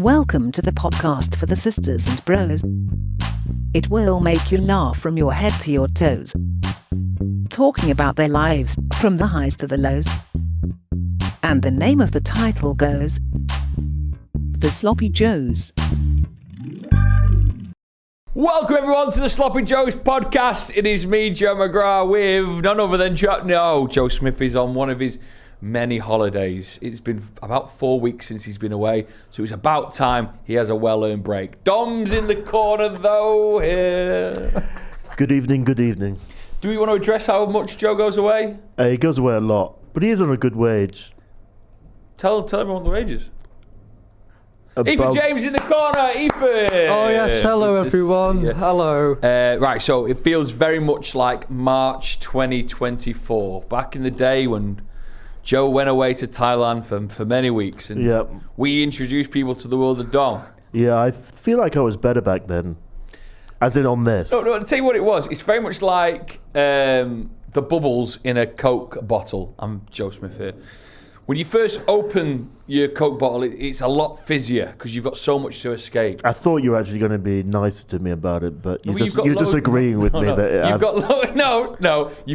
Welcome to the podcast for the sisters and bros. It will make you laugh from your head to your toes. Talking about their lives, from the highs to the lows. And the name of the title goes, The Sloppy Joes. Welcome everyone to the Sloppy Joes podcast. It is me, Joe McGrath, with none other than Joe Smith is on one of his many holidays. It's been about 4 weeks since he's been away, so it's about time he has a well-earned break. Dom's in the corner though here. Good evening, good evening. Do we want to address how much Joe goes away? He goes away a lot, but he is on a good wage. Tell everyone what the wage is. Ethan James in the corner, Ethan! Oh yes, hello everyone, hello. Right, so it feels very much like March 2024, back in the day when Joe went away to Thailand for many weeks and we introduced people to the world of Dom. Yeah, I feel like I was better back then, as in on this. No, I'll tell you what it was. It's very much like the bubbles in a Coke bottle. I'm Joe Smith here. When you first open your Coke bottle, it's a lot fizzier because you've got so much to escape. I thought you were actually going to be nicer to me about it, but you're disagreeing with me. You've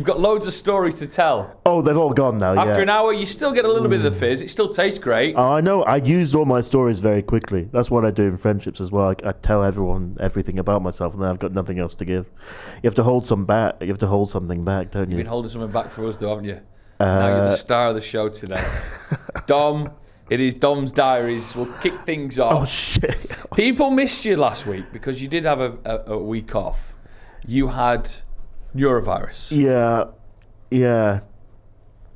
got loads of stories to tell. Oh, they've all gone now, After an hour, you still get a little bit of the fizz. It still tastes great. Oh, I know. I used all my stories very quickly. That's what I do in friendships as well. I tell everyone everything about myself, and then I've got nothing else to give. You have to hold some back. You have to hold something back, don't you? You've been holding something back for us, though, haven't you? Now you're the star of the show today. Dom, it is Dom's Diaries. We'll kick things off. Oh, shit. People missed you last week because you did have a week off. You had neurovirus. Yeah.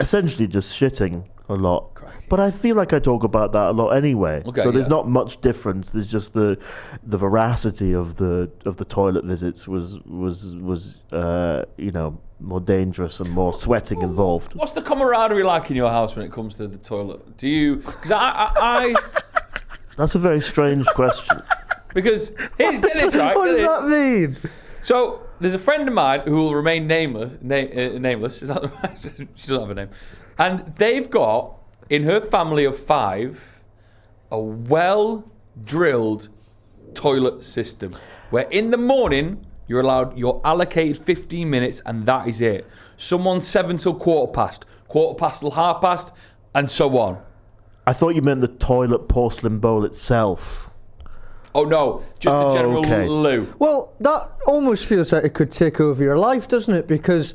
Essentially just shitting a lot. Crikey. But I feel like I talk about that a lot anyway. Okay, so there's not much difference. There's just the veracity of the toilet visits was more dangerous and more sweating involved. What's the camaraderie like in your house when it comes to the toilet? Do you? Because I That's a very strange question. Because get this right. What does that mean? So there's a friend of mine who will remain nameless. Is that right? She doesn't have a name. And they've got, in her family of 5, a well-drilled toilet system where in the morning you're allocated 15 minutes and that is it. Someone's 7 till quarter past till 1/2 and so on. I thought you meant the toilet porcelain bowl itself. Oh no, just the general loo. Well, that almost feels like it could take over your life, doesn't it? Because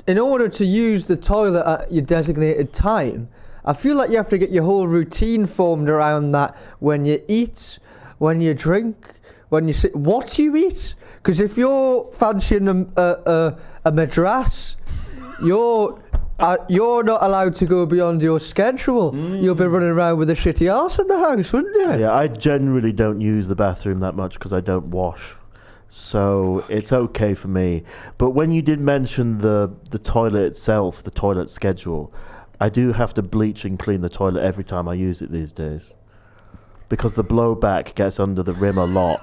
in order to use the toilet at your designated time, I feel like you have to get your whole routine formed around that. When you eat, when you drink, when you sit, what you eat. Because if you're fancying a madras, you're not allowed to go beyond your schedule. You'll be running around with a shitty arse in the house, wouldn't you? Yeah, I generally don't use the bathroom that much because I don't wash. So it's okay for me. But when you did mention the toilet itself, the toilet schedule, I do have to bleach and clean the toilet every time I use it these days. Because the blowback gets under the rim a lot.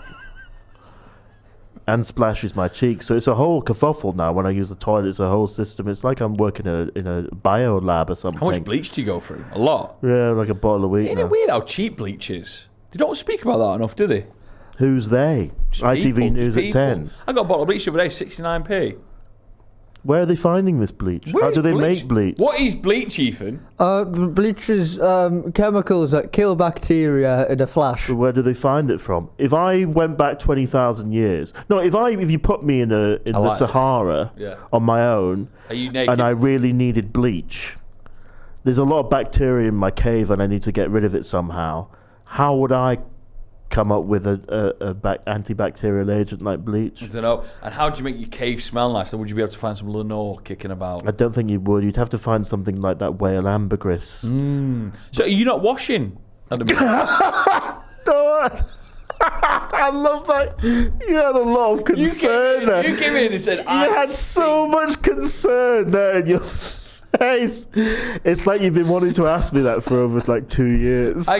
And splashes my cheeks. So it's a whole kerfuffle now when I use the toilet. It's a whole system. It's like I'm working in a bio lab or something. How much bleach do you go through? A lot? Yeah, like a bottle a week. Isn't it weird how cheap bleach is? They don't speak about that enough, do they? Who's they? Just ITV people, News at 10. I got a bottle of bleach the other day, 69p. Where are they finding this bleach? How do they make bleach? What is bleach, Ethan? Bleach is chemicals that kill bacteria in a flash. But where do they find it from? If I went back 20,000 years, if you put me in the Sahara on my own, are you naked? And I really needed bleach, there's a lot of bacteria in my cave and I need to get rid of it somehow. How would I come up with a antibacterial agent like bleach? I don't know. And how do you make your cave smell nice? Or would you be able to find some Lenore kicking about? I don't think you would. You'd have to find something like that whale ambergris. So are you not washing at the minute? I love that. You had a lot of concern there. You came in and said, you had so much concern there in your face. It's like you've been wanting to ask me that for over 2 years. So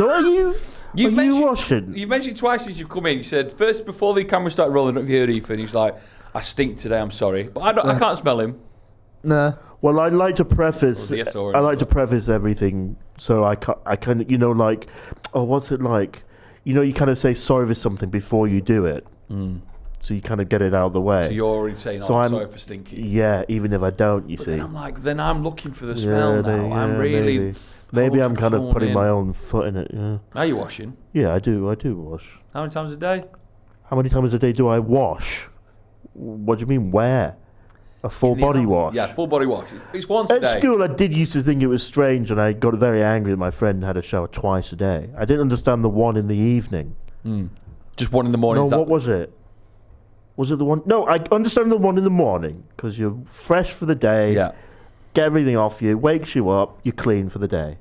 are you... You've mentioned twice since you've come in. You said first before the camera started rolling up, you heard Ethan. He's like, "I stink today. I'm sorry, but I can't smell him." Nah. Well, I like to preface. Or yes or I like no. to preface everything, so I kind of, like, oh, what's it like? You kind of say sorry for something before you do it, so you kind of get it out of the way. So you're already saying, So I'm I'm- sorry for stinky. Yeah, even if I don't, you But see. then I'm like, then I'm looking for the smell now. I'm really. Maybe I'm kind of horn putting in. my own foot in it. Yeah. Are you washing? Yeah, I do wash. How many times a day? How many times a day do I wash? What do you mean, where? A full In the body arm? wash? Yeah, full body wash. It's once a At day. school, I did used to think it was strange, and I got very angry that my friend had a shower twice a day. I didn't understand the one in the evening. Just one in the morning. No, is that- what was it? Was it the one? No, I understand the one in the morning, because you're fresh for the day, Yeah. get everything off you, wakes you up, you're clean for the day.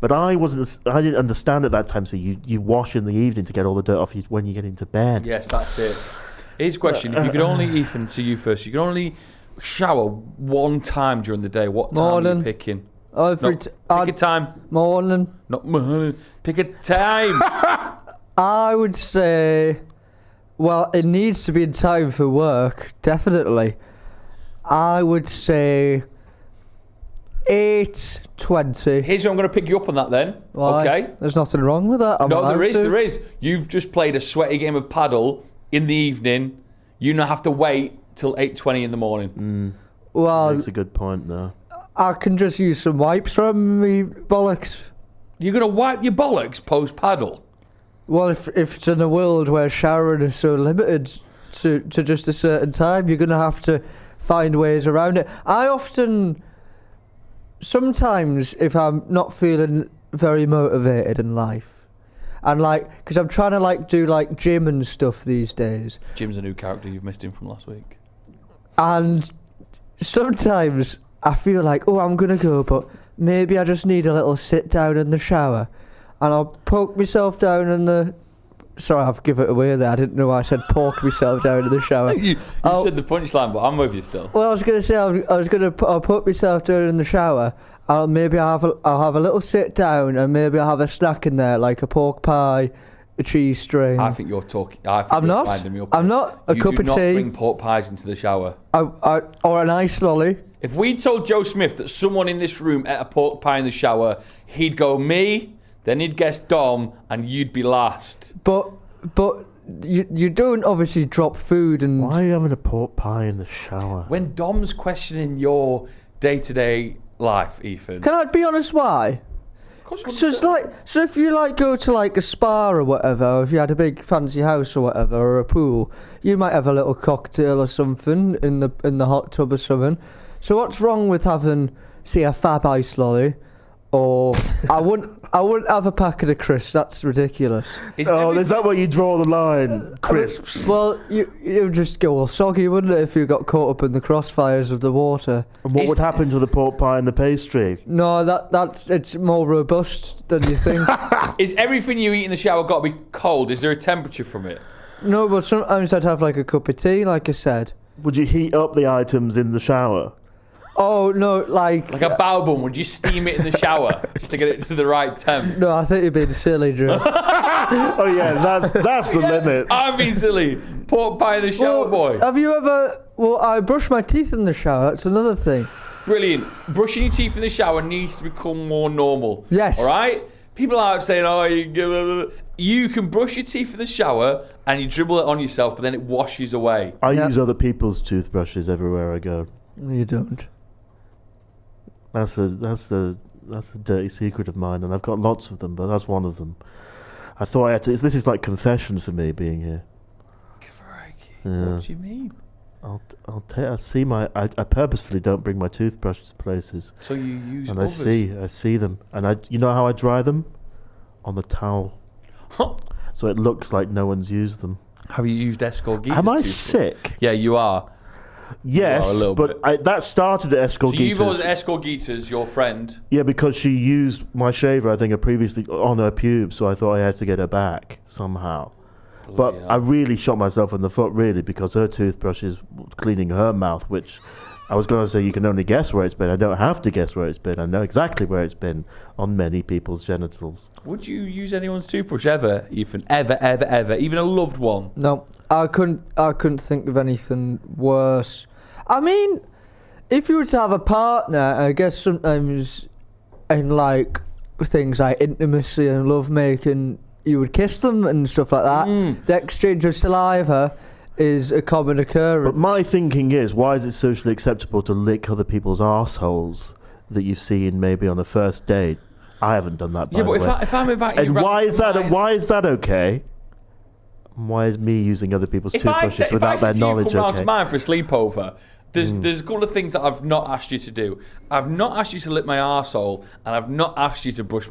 But I didn't understand at that time, so you wash in the evening to get all the dirt off you when you get into bed. Yes, that's it. Here's a question. If you could only, Ethan, to you first, you could only shower one time during the day, what time are you Morning. picking? Every No, pick a time. morning. Not morning. Pick a time. I would say, well, it needs to be in time for work, definitely. I would say 8:20. Here's where I'm going to pick you up on that then. Why? Okay. There's nothing wrong with that. I'm No, allowed there is. to. There is. You've just played a sweaty game of paddle in the evening. You now have to wait till 8:20 in the morning. Well, That's a good point, though. I can just use some wipes from me bollocks. You're going to wipe your bollocks post paddle. Well, if it's in a world where showering is so limited to just a certain time, you're going to have to find ways around it. Sometimes if I'm not feeling very motivated in life, and because I'm trying to do gym and stuff these days, Jim's a new character. You've missed him from last week. and sometimes I feel like, oh, I'm going to go, but maybe I just need a little sit down in the shower, and I'll poke myself down in the... Sorry, I've given it away there. I didn't know I said poke myself down in the shower. You Oh. said the punchline, but I'm with you still. Well, I was going to say I'll put myself down in the shower. I'll have a little sit down, and maybe I'll have a snack in there, like a pork pie, a cheese string. I think you're talking. I'm you're not. winding me up. I'm not. A You cup do of not tea. bring pork pies into the shower. Or an ice lolly. If we told Joe Smith that someone in this room ate a pork pie in the shower, he'd go me, then he'd guess Dom, and you'd be last. But you don't obviously drop food and... Why are you having a pork pie in the shower? When Dom's questioning your day-to-day life, Ethan. Can I be honest why? Of course you So wouldn't it's so if you go to a spa or whatever, or if you had a big fancy house or whatever, or a pool, you might have a little cocktail or something in the hot tub or something. So what's wrong with having, say, a fab ice lolly, or I wouldn't have a packet of crisps. That's ridiculous. Is Oh, every- is that where you draw the line? Crisps. Well, you would just go all soggy, wouldn't it, if you got caught up in the crossfires of the water? And what Is- would happen to the pork pie and the pastry? No, it's more robust than you think. Is everything you eat in the shower got to be cold? Is there a temperature from it? No, but sometimes I'd have a cup of tea, like I said. Would you heat up the items in the shower? Oh no, Like a bao bun, would you steam it in the shower just to get it to the right temp? no, I think you're being silly, Drew. Oh yeah, that's the limit. I'm being silly. Pork pie in the shower, boy. Have you ever? Well, I brush my teeth in the shower. That's another thing. Brilliant. Brushing your teeth in the shower needs to become more normal. Yes. All right? People are saying, oh, you can brush your teeth in the shower and you dribble it on yourself, but then it washes away. I Yeah. use other people's toothbrushes everywhere I go. No, you don't. That's a dirty secret of mine, and I've got lots of them, but that's one of them. I thought I had to. This is like confession for me being here. Crikey. Yeah. What do you mean? I see I purposefully don't bring my toothbrush to places, So you use and others. I see them, and you know how I dry them? On the towel, so it looks like no one's used them. Have you used Escol Am I sick? Yeah, you are. Yes, Well, a little but that started at So you've always Escol Escol Geeta's your friend. Yeah, because she used my shaver, I think, previously on her pubes, so I thought I had to get her back somehow. But Bloody I hell. really shot myself in the foot, really, because her toothbrush is cleaning her mouth, which I was going to say you can only guess where it's been. I don't have to guess where it's been. I know exactly where it's been on many people's genitals. Would you use anyone's toothbrush ever, Ethan? Ever? Even a loved one? No, I couldn't think of anything worse. I mean, if you were to have a partner, I guess sometimes in like things like intimacy and lovemaking, you would kiss them and stuff like that. The exchange of saliva is a common occurrence. But my thinking is, why is it socially acceptable to lick other people's arseholes that you've seen maybe on a first date? I haven't done that, by the way. If I'm inviting you and round why is that? mine- Why is that okay? Why is me using other people's toothbrushes without their knowledge come round to okay? mine for a sleepover, there's a couple of things that I've not asked you to do. I've not asked you to lick my arsehole, and I've not asked you to brush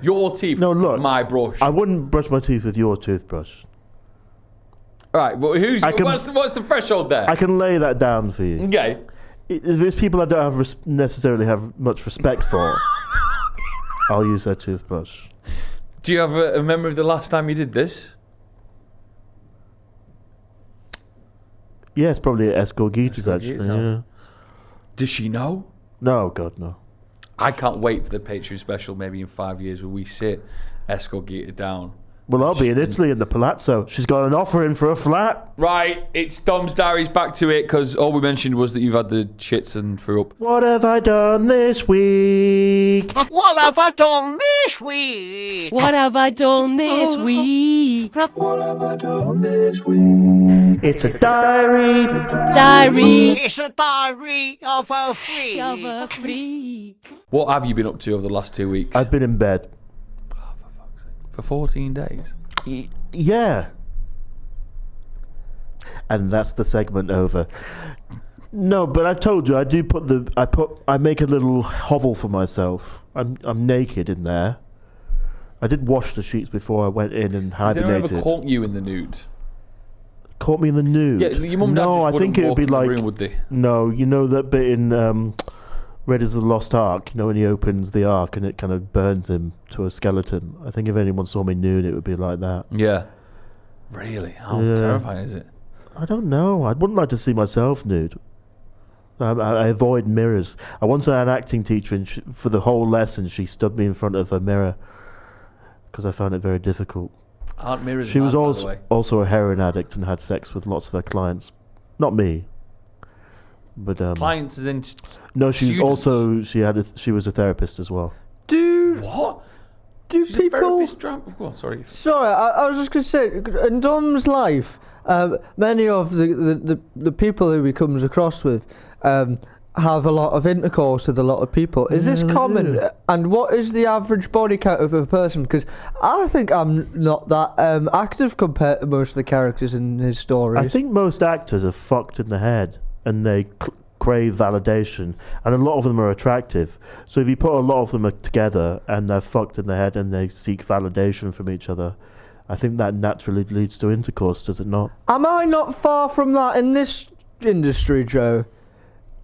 your teeth with my brush. I wouldn't brush my teeth with your toothbrush. Right, well, what's the threshold there? I can lay that down for you. Okay. There's people I don't necessarily have much respect for. I'll use their toothbrush. Do you have a memory of the last time you did this? Yeah, it's probably at Escorgita's actually. Yeah. Does she know? No, God, no. I can't wait for the Patreon special, maybe in 5 years, where we sit Escorgita down. Well, I'll be in Italy in the Palazzo. She's got an offer in for a flat. Right, it's Dom's Diaries, back to it, because all we mentioned was that you've had the shits and threw up. What have I done this week? What have I done this week? What have I done this week? It's a diary. Diary It's a diary of a freak. of a freak. What have you been up to over the last 2 weeks? I've been in bed. For 14 days. Yeah. And that's the segment over. No, but I told you I do I make a little hovel for myself. I'm naked in there. I did wash the sheets before I went in and Has anyone hibernated. ever caught you in the nude? Caught me in the nude? Yeah, your mum and dad no, just I think it would walk be in the like room, would they? No, you know that bit in Raiders of the Lost Ark, you know, when he opens the Ark and it kind of burns him to a skeleton. I think if anyone saw me nude, it would be like that. Yeah. Really? How Yeah. terrifying is it? I don't know. I wouldn't like to see myself nude. I avoid mirrors. I once had an acting teacher, and for the whole lesson, she stood me in front of a mirror because I found it very difficult. Aren't mirrors She was bad, by the way? also a heroin addict and had sex with lots of her clients. Not me. But Clients as in... no, she was students? also she was a therapist as well. What? Do She's people... a therapist oh, sorry. Sorry, I was just going to say, in Dom's life, many of the people who he comes across with have a lot of intercourse with a lot of people. Is this Yeah, they common? do. And what is the average body count of a person? Because I think I'm not that active compared to most of the characters in his stories. I think most actors are fucked in the head and they crave validation, and a lot of them are attractive. So if you put a lot of them together and they're fucked in the head and they seek validation from each other, I think that naturally leads to intercourse, does it not? Am I not far from that in this industry, Joe?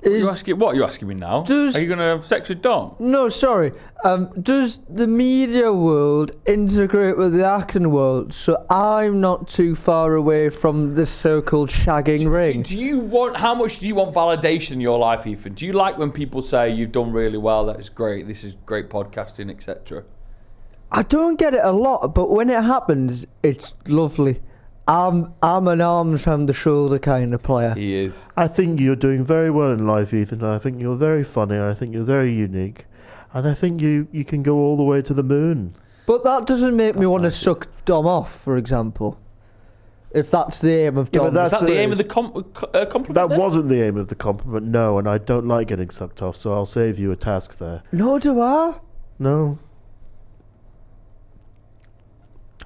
What are you asking me now? Does- Are you going to have sex with Dom? No, sorry. Does the media world integrate with the acting world so I'm not too far away from this so-called shagging ring? How much do you want validation in your life, Ethan? Do you like when people say you've done really well, that is great, this is great podcasting, etc.? I don't get it a lot, but when it happens, it's lovely. I'm an arms round the shoulder kind of player. He is. I think you're doing very well in life, Ethan. I think you're very funny. I think you're very unique. And I think you can go all the way to the moon. But that doesn't make me That's want nice. to suck Dom off, for example. If that's the aim of Yeah, but Dom. that's Is that the aim of the That compliment? then? wasn't the aim of the compliment, no, and I don't like getting sucked off, so I'll save you a task there. No, do I? No.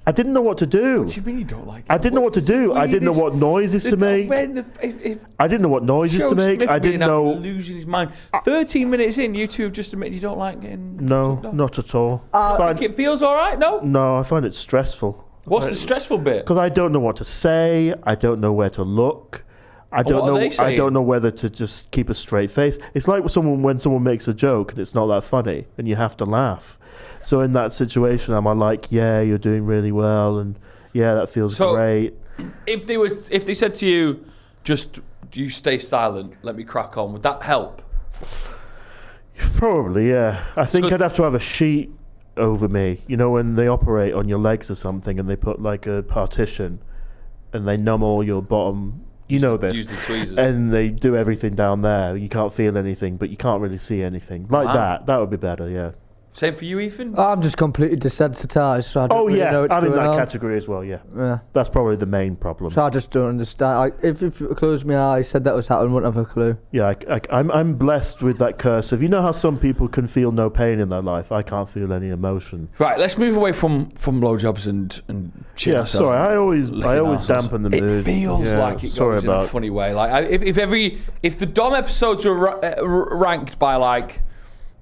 I didn't know what to do. What do you mean you don't like it? I didn't know what to do. I didn't know what noises to make. I didn't know what noises to make. I didn't know. Losing his mind. 13 minutes in, you two have just admitted you don't like getting. No, sucked off. not at all. I think it feels all right. No. No, I find it stressful. What's the stressful bit? Because I don't know what to say. I don't know where to look. I don't what are know. they I saying? don't know whether to just keep a straight face. It's like when someone makes a joke and it's not that funny, and you have to laugh. So in that situation, am I like, yeah, you're doing really well, and yeah, that feels great. If they said to you, just you stay silent, let me crack on, would that help? Probably, yeah. I think So- I'd have to have a sheet over me. You know, when they operate on your legs or something, and they put like a partition, and they numb all your bottom You know this. Use the tweezers. And they do everything down there. You can't feel anything, but you can't really see anything. Like that. That would be better, yeah. Same for you, Ethan? I'm just completely desensitized, so I don't really know what's I'm in going that on. category as well, yeah. Yeah. That's probably the main problem. So I just don't understand. If I closed my eyes, said that was happening, wouldn't have a clue. Yeah, I'm blessed with that curse of, you know how some people can feel no pain in their life? I can't feel any emotion. Right, let's move away from blowjobs and shit. Yeah, sorry, I always dampen the mood. It feels like it goes in a funny way. Like if the Dom episodes were ranked by like,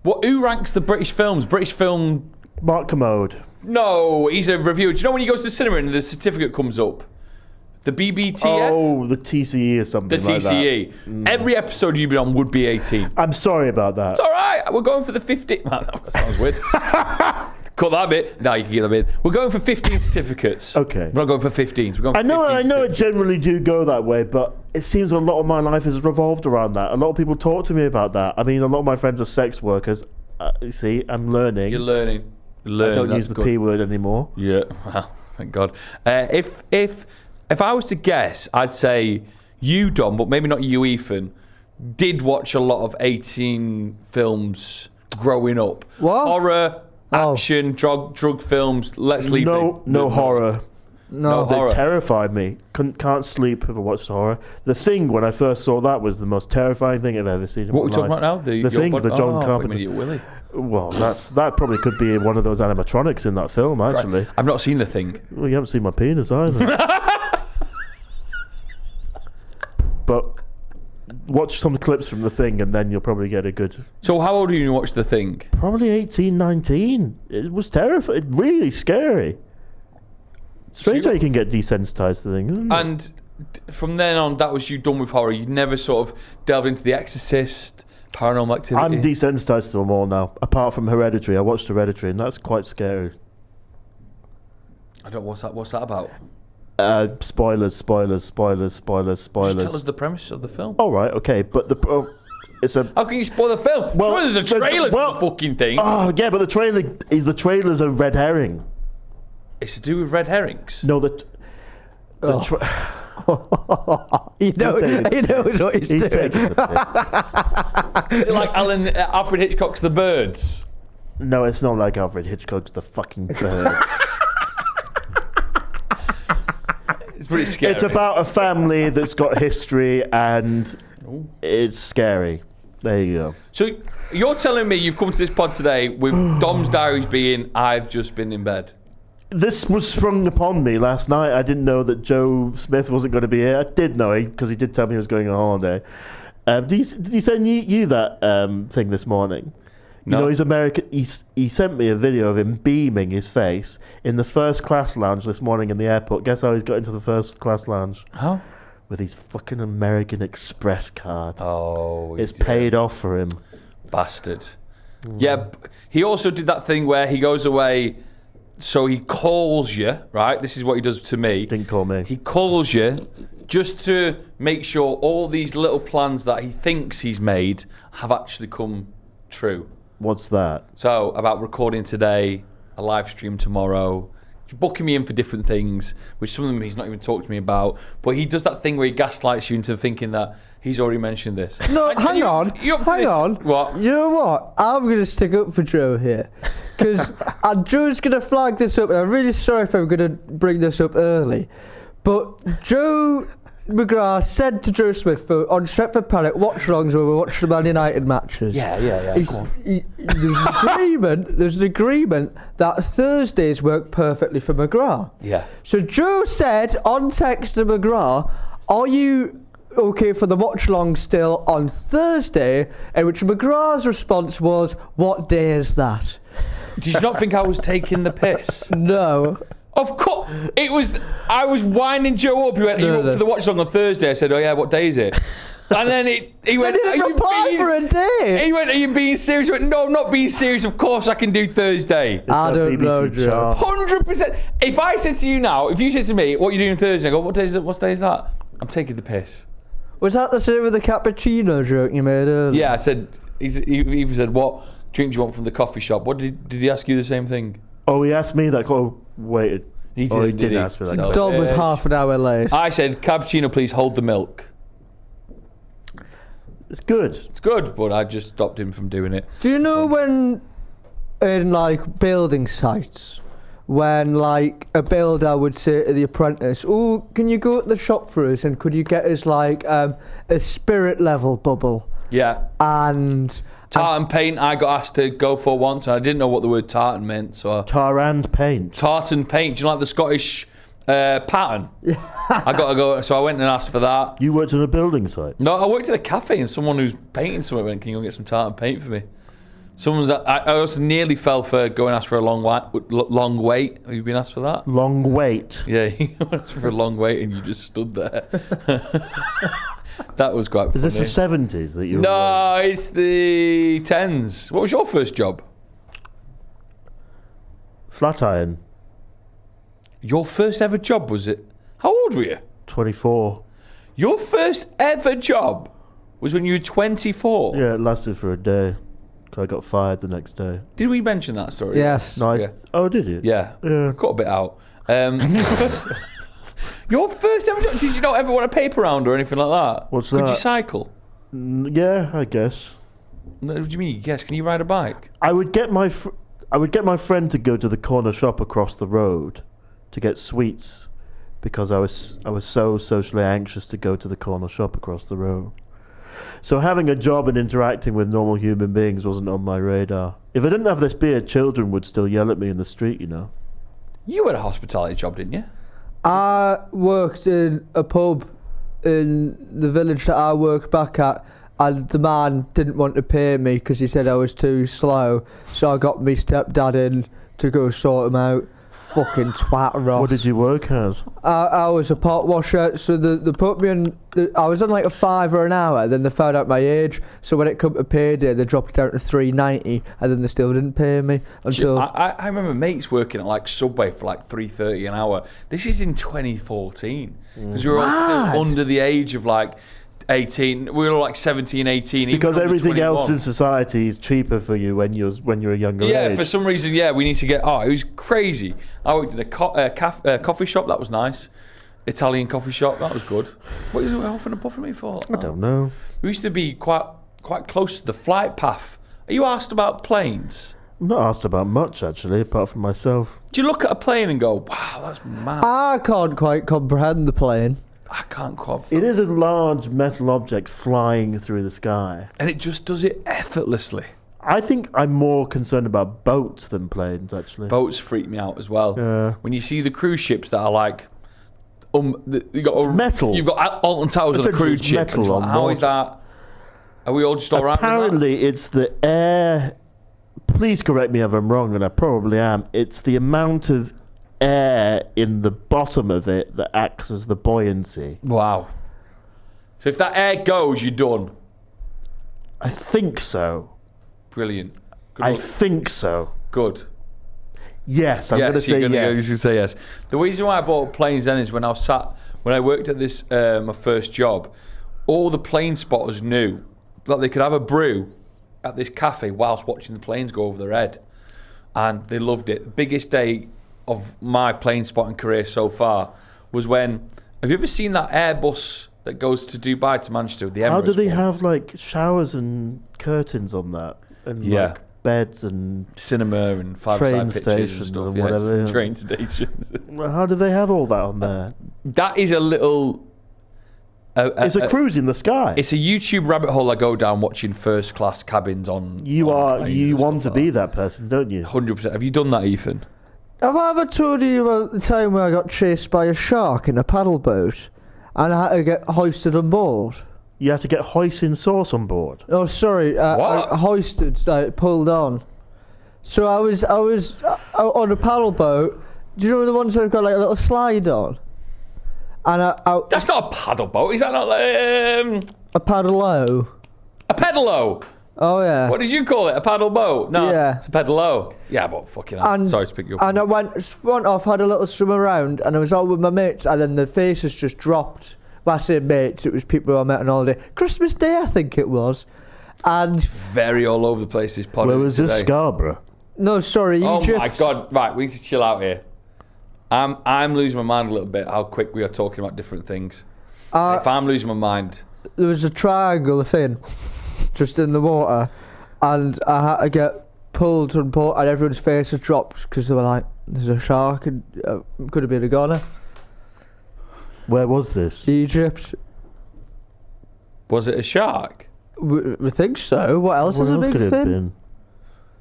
who ranks the British films? British film. Mark Commode. No, he's a reviewer. Do you know when he goes to the cinema and the certificate comes up? The BBTF? Oh, the TCE or something The like that. TCE. Every episode you've been on would be 18. I'm sorry about that. It's all right. We're going for the 15. Man, that sounds weird. Cut that bit. No, you can get that bit. We're going for 15 certificates. Okay. We're not going for 15s. We're going for I know it certificates. generally do go that way, but it seems a lot of my life has revolved around that. A lot of people talk to me about that. I mean, a lot of my friends are sex workers. You see, I'm learning. You're learning. I don't use the P word anymore. Yeah, well, thank God. If I was to guess, I'd say you, Dom, but maybe not you, Ethan, did watch a lot of 18 films growing up. What? Horror, action, drug films. Let's leave No horror. No They horror. terrified me. Can't sleep if I watched horror. The Thing, when I first saw that, was the most terrifying thing I've ever seen in What are my we talking life. about now? The Thing, the John Carpenter. Your Willy. Well, that probably could be one of those animatronics in that film, actually. I've not seen The Thing. Well, you haven't seen my penis either. But watch some clips from The Thing and then you'll probably get a good... So how old are you when you watched The Thing? Probably 18, 19. It was terrifying. Really scary. Strange how you can get desensitized to things, isn't it? And from then on, that was you done with horror. You never sort of delved into The Exorcist, Paranormal Activity. I'm desensitized to them all now. Apart from Hereditary. I watched Hereditary and that's quite scary. I don't. What's that about? Spoilers. Just tell us the premise of the film. All right, okay, but it's a... How can you spoil the film? Well, Well, there's a trailer to the fucking thing. Oh, yeah, but the trailer's a red herring. It's to do with red herrings. No, He knows what he's He's doing. taking the piss. Like Alfred Hitchcock's The Birds. No, it's not like Alfred Hitchcock's The fucking Birds. It's pretty scary. It's about a family that's got history and it's scary. There you go. So you're telling me you've come to this pod today with Dom's diaries being, I've just been in bed. This was sprung upon me last night. I didn't know that Joe Smith wasn't going to be here. I did know it because he did tell me he was going on holiday. Did he send you that thing this morning? No. You know, he's American. He sent me a video of him beaming his face in the first class lounge this morning in the airport. Guess how he's got into the first class lounge? How? With his fucking American Express card. Oh, It's paid off for him. Bastard. Yeah, he also did that thing where he goes away, so he calls you, right? This is what he does to me. Didn't call me. He calls you just to make sure all these little plans that he thinks he's made have actually come true. What's that? So, about recording today, a live stream tomorrow, booking me in for different things, which some of them he's not even talked to me about. But he does that thing where he gaslights you into thinking that he's already mentioned this. No, And hang on. you're up for Hang this. on. What? You know what? I'm going to stick up for Joe here. Because Joe's going to flag this up, and I'm really sorry if I'm going to bring this up early. But Joe McGrath said to Joe Smith on Stretford Parrot watch-alongs where we watched the Man United matches. Yeah. There's an agreement that Thursdays work perfectly for McGrath. Yeah. So Joe said on text to McGrath, are you okay for the watch-along still on Thursday? In which McGrath's response was, what day is that? Did you not think I was taking the piss? No. Of course, I was winding Joe up. He went, "Are you up for the watch along on Thursday?" I said, "Oh yeah, what day is it?" And then he went, They didn't "Are you reply being for a day." He went, "Are you being serious?" I went, "No, I'm not being serious. Of course, I can do Thursday." I don't BBC know, Joe. chart. 100%. If I said to you now, if you said to me, "What are you doing Thursday?" I go, "What day is it? What day is that?" I'm taking the piss. Was that the same with the cappuccino joke you made earlier? Yeah, I said. He even said, "What drink do you want from the coffee shop?" What did he ask you the same thing? Oh, he asked me that. Oh, wait. He Oh, he didn't, did did he? ask for that. So, Dom was half an hour late. I said, cappuccino, please hold the milk. It's good. It's good, but I just stopped him from doing it. Do you know when, in like building sites, when like a builder would say to the apprentice, "Oh, can you go to the shop for us and could you get us like a spirit level bubble?" Yeah. And Tartan paint I got asked to go for once, and I didn't know what the word tartan meant. So Tar and paint. tartan paint, do you like the Scottish pattern? Yeah. I got to go, so I went and asked for that. You worked on a building site. No, I worked at a cafe, and someone who's painting something went, "Can you go get some tartan paint for me?" I also nearly fell for going and asked for a long wait. Have you been asked for that? Long wait. Yeah, you asked for a long wait, and you just stood there. That was quite funny. Is this the 70s that you were No, it's the 10s. What was your first job? Flat iron. Your first ever job, was it? How old were you? 24. Your first ever job was when you were 24? Yeah, it lasted for a day. I got fired the next day. Did we mention that story? yes, No, Yeah. Oh, did you? Yeah. Yeah. Cut a bit out. Your first ever job, did you not ever want a paper round or anything like that? What's Could you that? cycle? Yeah, I guess. No, what do you mean? Yes, can you ride a bike? I would get my friend to go to the corner shop across the road to get sweets because I was so socially anxious to go to the corner shop across the road. So having a job and interacting with normal human beings wasn't on my radar. If I didn't have this beard, children would still yell at me in the street, you know. You had a hospitality job, didn't you? I worked in a pub in the village that I worked back at, and the man didn't want to pay me because he said I was too slow, so I got me stepdad in to go sort him out. Fucking twat, Ross. What did you work as? I was a pot washer, so they put me in. I was on like a £5 an hour. Then they found out my age, so when it come to payday, they dropped it down to £3.90, and then they still didn't pay me until. I remember mates working at like Subway for like $3.30 an hour. This is in 2014 because we were all still under the age of like 18. We were all like 17, 18. even Because under everything 21. else in society is cheaper for you when you're a younger Yeah, age. for some reason, yeah, we need to get. Oh, it was crazy. I worked in a coffee shop. That was nice. Italian coffee shop. That was good. What is it often and puffing me for? I don't know. We used to be quite close to the flight path. Are you asked about planes? I'm not asked about much actually, apart from myself. Do you look at a plane and go, "Wow, that's mad"? I can't quite comprehend the plane. I can't quite. It is a large metal object flying through the sky. And it just does it effortlessly. I think I'm more concerned about boats than planes, actually. Boats freak me out as well. Yeah. When you see the cruise ships that are like, you got It's metal. You've got Alton Towers on a Essentially, cruise it's ship. metal It's like, on how is that? Are we all just all right with that? Apparently, it's the air. Please correct me if I'm wrong, and I probably am. It's the amount of air in the bottom of it that acts as the buoyancy. Wow. So if that air goes, you're done. I think so. Brilliant. Good. I think so. Good. Yes, I'm going to say you're yes. You're gonna say yes. The reason why I bought planes then is when I worked at this my first job, all the plane spotters knew that they could have a brew at this cafe whilst watching the planes go over their head, and they loved it. The biggest day of my plane spotting career so far was when. Have you ever seen that Airbus that goes to Dubai to Manchester? The Emirates How do they one? have like showers and curtains on that, and like beds and cinema and train five-side pictures stations and stuff? and Yes, whatever? Yeah. train stations. How do they have all that on there? That is a little. It's a cruise in the sky. It's a YouTube rabbit hole I go down watching first class cabins on. You on planes you and want to stuff be like that person, don't you? 100%. Have you done that, Ethan? Have I ever told you about the time where I got chased by a shark in a paddle boat and I had to get hoisted on board? You have to get hoisin sauce on board. Oh, sorry, What? I hoisted, pulled on. So I was on a paddle boat. Do you know the ones that have got like a little slide on? And I That's not a paddle boat. Is that not a paddle-o. a pedalo? Oh yeah. What did you call it? A paddle boat? No, Yeah. it's a pedalo. Yeah, but fucking hell. And- Sorry to pick you up. And I went off, had a little swim around, and I was out with my mates, and then the faces just dropped. When I say mates, it was people I met on holiday. Christmas Day, I think it was. And Very all over the place, this pod. Where was today. this, Scarborough? no, sorry, Oh Egypt. my God. Right, we need to chill out here. I'm losing my mind a little bit how quick we are talking about different things. Uh, If I'm losing my mind, There was a triangle thing just in the water, and I had to get pulled and everyone's faces dropped because they were like, "There's a shark," and could have been a goner. Where was this? Egypt. was it a shark? We think so. What else What is a else big could it have thing? been?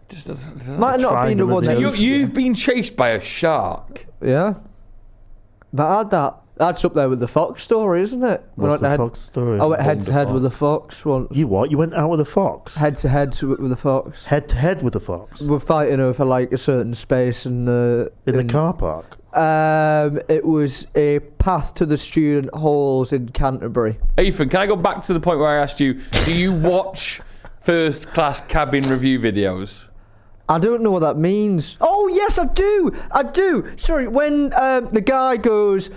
Just doesn't. Might not have been the triangle one of that the You've been chased by a shark. Yeah. But that's up there with the fox story, isn't it? What's the fox story? I went head to head Wonderful. with a fox once. You what? You went out with a fox? Head to head with a fox. Head to head with a fox? We're fighting over like a certain space in the In the car park? It was a path to the student halls in Canterbury. Ethan, can I go back to the point where I asked you, do you watch first class cabin review videos? I don't know what that means. Oh yes, I do. Sorry, when the guy goes,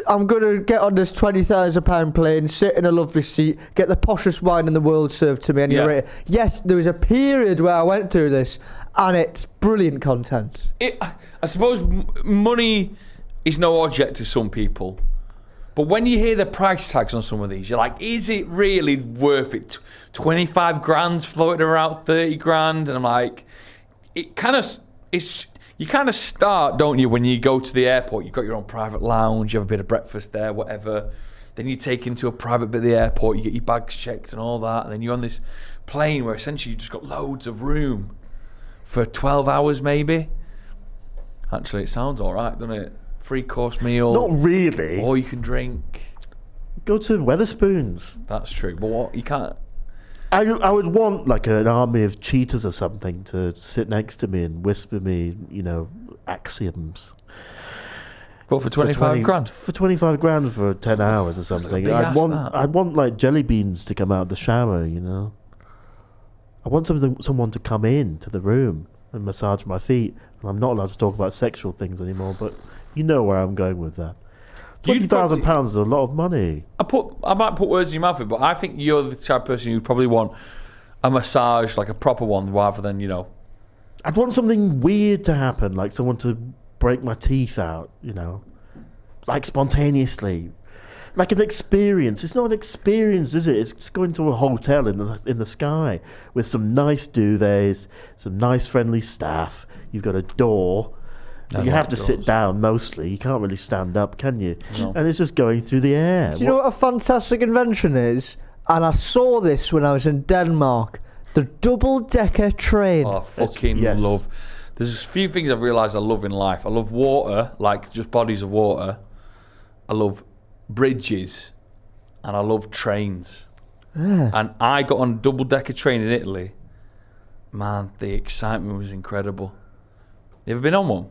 I'm going to get on this £20,000 plane, sit in a lovely seat, get the poshest wine in the world served to me, and Yeah. you rate it. Yes, there was a period where I went through this, and it's brilliant content. I suppose money is no object to some people. But when you hear the price tags on some of these, you're like, is it really worth it? 25 grand's floating around 30 grand. And I'm like, you kind of start, don't you, when you go to the airport, you've got your own private lounge, you have a bit of breakfast there, whatever. Then you take into a private bit of the airport, you get your bags checked and all that. And then you're on this plane where essentially you've just got loads of room for 12 hours maybe. Actually, it sounds all right, doesn't it? 3-course meal. Not really. All you can drink. Go to Weatherspoons. That's true. But what you can't. I would want like an army of cheaters or something to sit next to me and whisper me, axioms. But for 25 grand. For 25 grand for 10 hours or something. big ass, that. I'd want like jelly beans to come out of the shower, I want someone to come in to the room and massage my feet. And I'm not allowed to talk about sexual things anymore, but you know where I'm going with that. £20,000 is a lot of money. I might put words in your mouth, but I think you're the type of person who probably want a massage, like a proper one, rather than, I'd want something weird to happen, like someone to break my teeth out, like spontaneously. Like an experience. It's not an experience, is it? It's going to a hotel in the sky with some nice duvets, some nice friendly staff. You've got a door. You have to sit down mostly. You can't really stand up, can you? No. And it's just going through the air. Do you know what a fantastic invention is? And I saw this when I was in Denmark. The double-decker train. Oh, I fucking Yes. love. There's a few things I've realised I love in life. I love water, like just bodies of water. I love bridges. And I love trains. Yeah. And I got on a double-decker train in Italy. Man, the excitement was incredible. You ever been on one?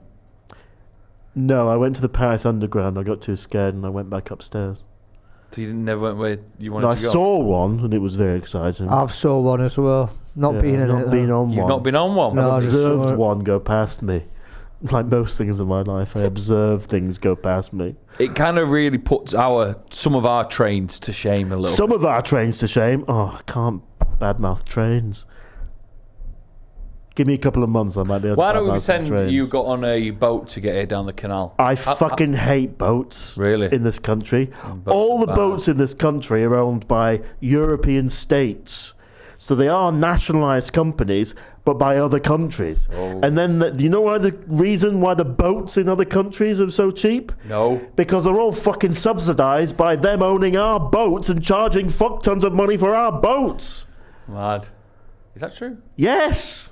No, I went to the Paris Underground. I got too scared and I went back upstairs. So you never went where you wanted I to go? saw one and it was very exciting. I've saw one as well. Not been in not it. been though. on You've one. not been on one? No. I've I just saw observed it. one go past me. Like most things in my life, I observe things go past me. It kind of really puts some of our trains to shame a little Some of our trains to shame. Oh, I can't badmouth trains. Give me a couple of months, I might be able Why to don't we badmouth some pretend trains. you got on a boat to get here down the canal? I fucking hate boats. Really? In this country. boats All are the bad. boats in this country are owned by European states. So they are nationalised companies, but by other countries. Oh. And then, you know why the reason why the boats in other countries are so cheap? No. Because they're all fucking subsidised by them owning our boats and charging fuck tons of money for our boats. Mad. Is that true? Yes.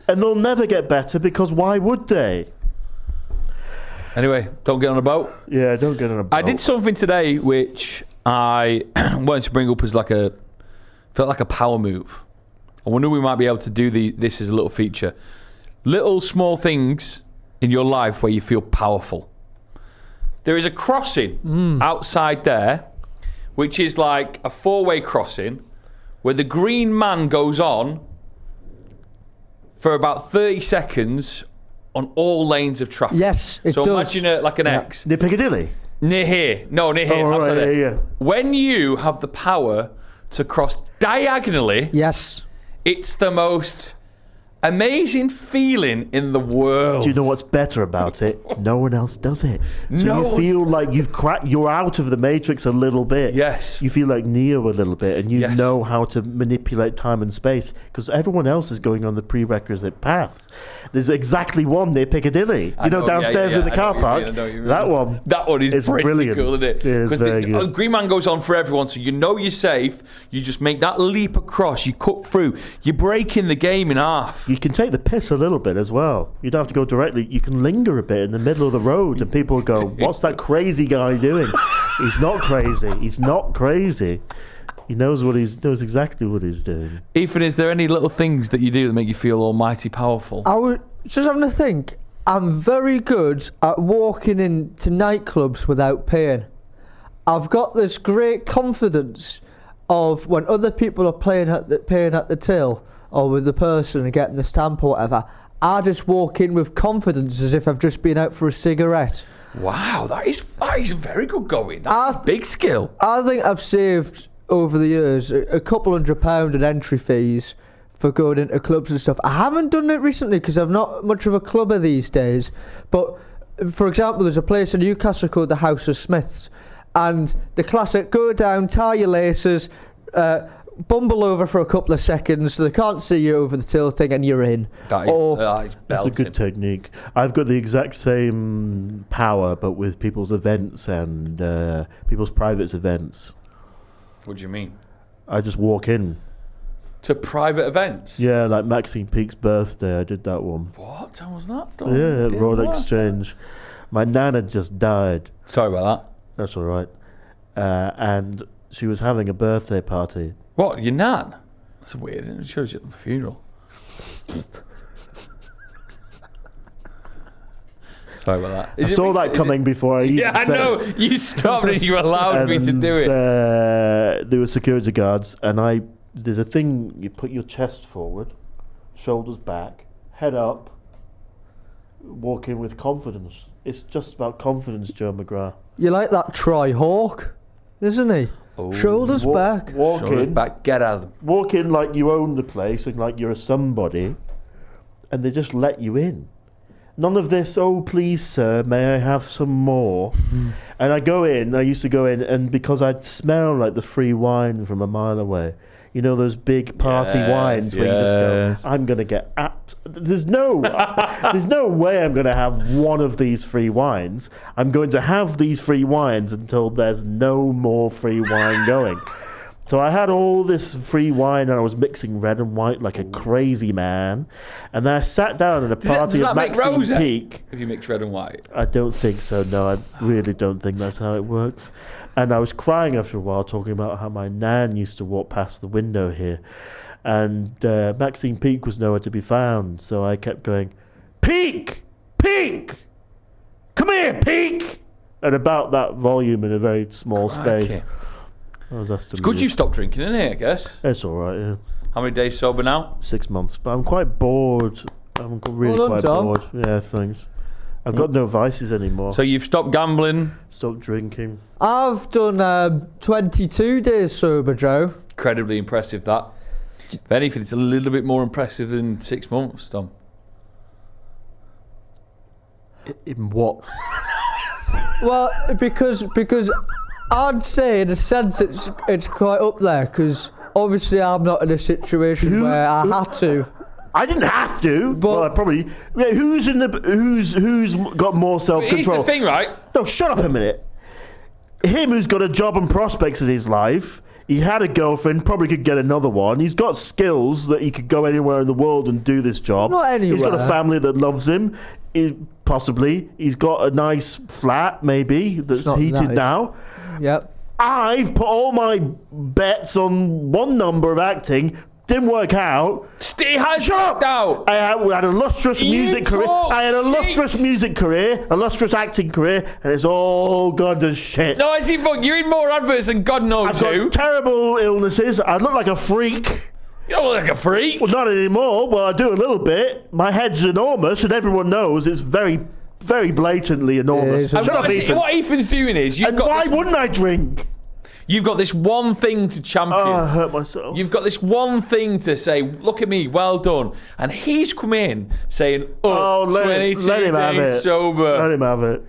And they'll never get better because why would they? Anyway, don't get on a boat. Yeah, don't get on a boat. I did something today which I wanted to bring up as felt like a power move. I wonder if we might be able to do this as a little feature. Little small things in your life where you feel powerful. There is a crossing outside there, which is like a 4-way crossing where the green man goes on for about 30 seconds on all lanes of traffic. Yes, it so does. imagine it like an Yeah. X. Near Piccadilly? Near here. No, near here. Oh, outside right, there. yeah. When you have the power to cross diagonally, Yes. it's the most amazing feeling in the world. Do you know what's better about it? No one else does it. So No you one feel like you're out of the Matrix a little bit. Yes. You feel like Neo a little bit, and you Yes. know how to manipulate time and space because everyone else is going on the prerequisite paths. There's exactly one near Piccadilly. I know, downstairs in the I car know what you park. mean, I know what you mean. That one. That one is pretty brilliant. cool, isn't it? It is 'Cause very good. Green Man goes on for everyone, so you know you're safe. You just make that leap across. You cut through. You're breaking the game in half. You can take the piss a little bit as well. You don't have to go directly. You can linger a bit in the middle of the road, and people go, "What's that crazy guy doing?" He's not crazy. He's not crazy. He knows knows exactly what he's doing. Ethan, is there any little things that you do that make you feel almighty powerful? I was just having to think. I'm very good at walking into nightclubs without paying. I've got this great confidence of when other people are paying at the till or with the person and getting the stamp or whatever, I just walk in with confidence as if I've just been out for a cigarette. Wow, that is very good going. That's big skill. I think I've saved over the years a couple £100 in entry fees for going into clubs and stuff. I haven't done it recently because I'm not much of a clubber these days. But for example, there's a place in Newcastle called the House of Smiths, and the classic go down, tie your laces, bumble over for a couple of seconds so they can't see you over the till thing and you're in. That is That's a belting. good technique. I've got the exact same power, but with people's events and people's private events. What do you mean? I just walk in. To private events? Yeah, like Maxine Peake's birthday, I did that one. What? How was that? Yeah, at Royal Exchange. My nan had just died. Sorry about that. That's all right. And she was having a birthday party. What? Your nan? That's weird. It shows you at the funeral. Sorry about that. I saw that coming before I even Yeah, I said know. it. You stopped and you allowed me to do it. There were security guards, and there's a thing, you put your chest forward, shoulders back, head up, walk in with confidence. It's just about confidence, Joe McGrath. You like that Troy Hawk, isn't he? Oh. Shoulders back. Walk Shoulders in, back, get out of them. walk in like you own the place and like you're a somebody, and they just let you in. None of this, "Oh, please, sir, may I have some more?" And I used to go in, and because I'd smell like the free wine from a mile away, you know, those big party wines where you just go, "I'm going to get there's no way I'm going to have one of these free wines. I'm going to have these free wines until there's no more free wine going." So I had all this free wine, and I was mixing red and white like a crazy man. And then I sat down at a party Does of that make Maxine rosé Peake. if you mix red and white? I don't think so, no. I really don't think that's how it works. And I was crying after a while, talking about how my nan used to walk past the window here. And Maxine Peake was nowhere to be found. So I kept going, "Peake! Peake! Come here, Peake!" At about that volume in a very small space. I was asked to It's good move. you stopped drinking, isn't it, I guess? It's all right, yeah. How many days sober now? 6 months. But I'm quite bored. I'm really Well done, quite Tom. bored. Yeah, thanks. I've got no vices anymore. So you've stopped gambling. Stop drinking. I've done 22 days sober, Joe. Incredibly impressive, that. If anything, it's a little bit more impressive than 6 months, Tom. In what? Well, because I'd say in a sense it's quite up there because obviously I'm not in a situation where I had to. I didn't have to. But- Well, I probably. Yeah, who's got more Here's self-control? the thing, right? No, shut up a minute. Him who's got a job and prospects in his life. He had a girlfriend, probably could get another one. He's got skills that he could go anywhere in the world and do this job. Not anywhere. He's got a family that loves him. Possibly. He's got a nice flat, maybe, that's not heated nice. now. Yep. I've put all my bets on one number of acting. Didn't work out. He has Shut up! worked out. I had a lustrous You music career. talk I had a lustrous shit. music career, a lustrous acting career, and it's all gone to shit. No, I see. You're in more adverts than God knows I've who. got terrible illnesses. I look like a freak. You don't look like a freak. Well, not anymore. Well, I do a little bit. My head's enormous, and everyone knows it's very, very blatantly enormous. It is. Shut up, Ethan. What Ethan's doing is And why wouldn't I drink? You've got this one thing to champion. Oh, I hurt myself. You've got this one thing to say, look at me, well done. And he's come in saying, let 22 him have days it. sober. Let him have it.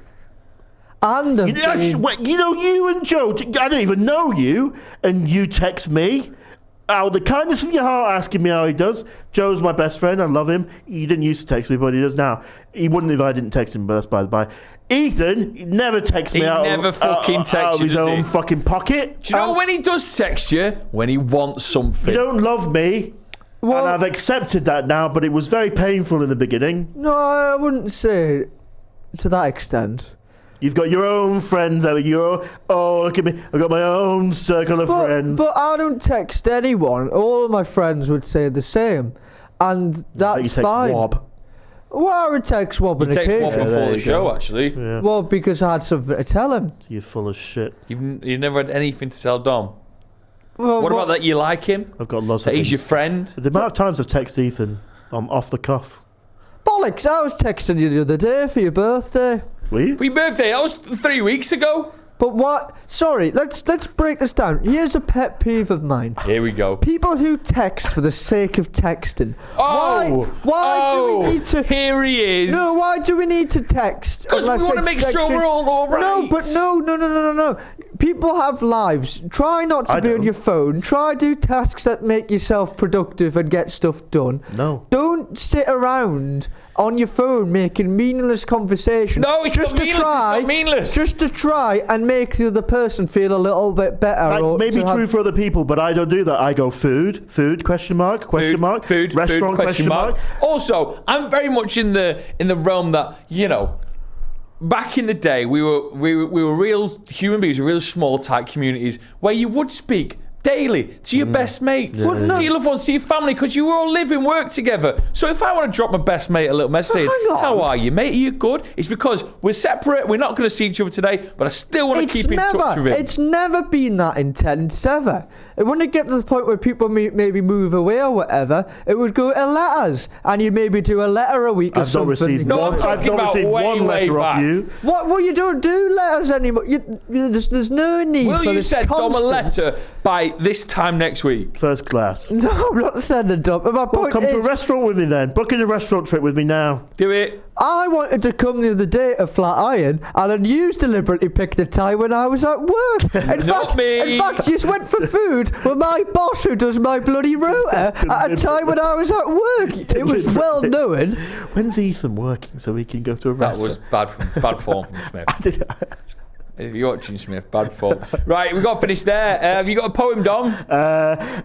And You and Joe, I don't even know you, and you text me out of the kindness of your heart asking me how he does. Joe's my best friend. I love him. He didn't used to text me, but he does now. He wouldn't if I didn't text him, but that's by the by. Ethan never texts me out of his own fucking pocket. Do you know when he does text you? When he wants something. You don't love me. Well, and I've accepted that now, but it was very painful in the beginning. no, I wouldn't say to that extent. You've got your own friends. Look at me. I've got my own circle of friends. But I don't text anyone. All of my friends would say the same. And that's you text fine. Wob. Well, I would text Wob on You text occasion. one before the show, actually. Yeah. Well, because I had something to tell him. You're full of shit. You've never had anything to tell Dom. Well, What about that you like him? I've got lots That of he's your things. friend? The amount of times I've texted Ethan off the cuff. Bollocks, I was texting you the other day for your birthday. Were you? For your birthday, that was 3 weeks ago. But what? Sorry, let's break this down. Here's a pet peeve of mine. Here we go. People who text for the sake of texting. Why do we need to? Here he is. No, why do we need to text? Because we want to make sure we're all right. No, but no. People have lives. Try not to I be on don't. your phone. Try do tasks that make yourself productive and get stuff done. No. Don't sit around on your phone making meaningless conversation. No, it's not meaningless. It's not meaningless. Just to try and make the other person feel a little bit better. That may be true for other people, but I don't do that. I go food, question mark, food, restaurant, question mark. Also, I'm very much in the realm that, you know, back in the day, we were real human beings, real small, tight communities where you would speak daily to your best mates, to your loved ones, to your family, because you all live and work together. So if I want to drop my best mate a little message saying, how are you, mate? Are you good? It's because we're separate, we're not going to see each other today, but I still want to keep in touch with him. It's never been that intense, ever. When it get to the point where people maybe move away or whatever, it would go to letters, and you'd maybe do a letter a week or I've not something. received I'm talking about way letter back. off you. Well, you don't do letters anymore. There's no need Will for you this send Dom a constant. letter by this time next week? First class. No, I'm not sending Dom. My point Come to a is, restaurant with me then. Book in a restaurant trip with me now. Do it. I wanted to come the other day to Flatiron, and you deliberately picked a time when I was at work. In fact, you just went for food with my boss who does my bloody rota at a time when I was at work. It was well known. When's Ethan working so he can go to a That restaurant? was bad form from Smith. If you're watching Smith, bad form. Right, we've got to finish there. Have you got a poem, Dom?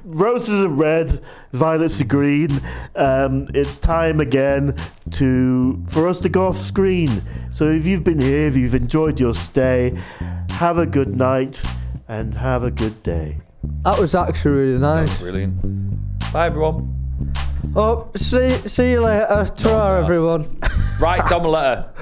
Roses are red, violets are green. It's time again for us to go off screen. So if you've been here, if you've enjoyed your stay, have a good night and have a good day. That was actually really nice. Brilliant. Bye, everyone. Oh, see you later. Ta-ra, everyone. Right, Dom a letter.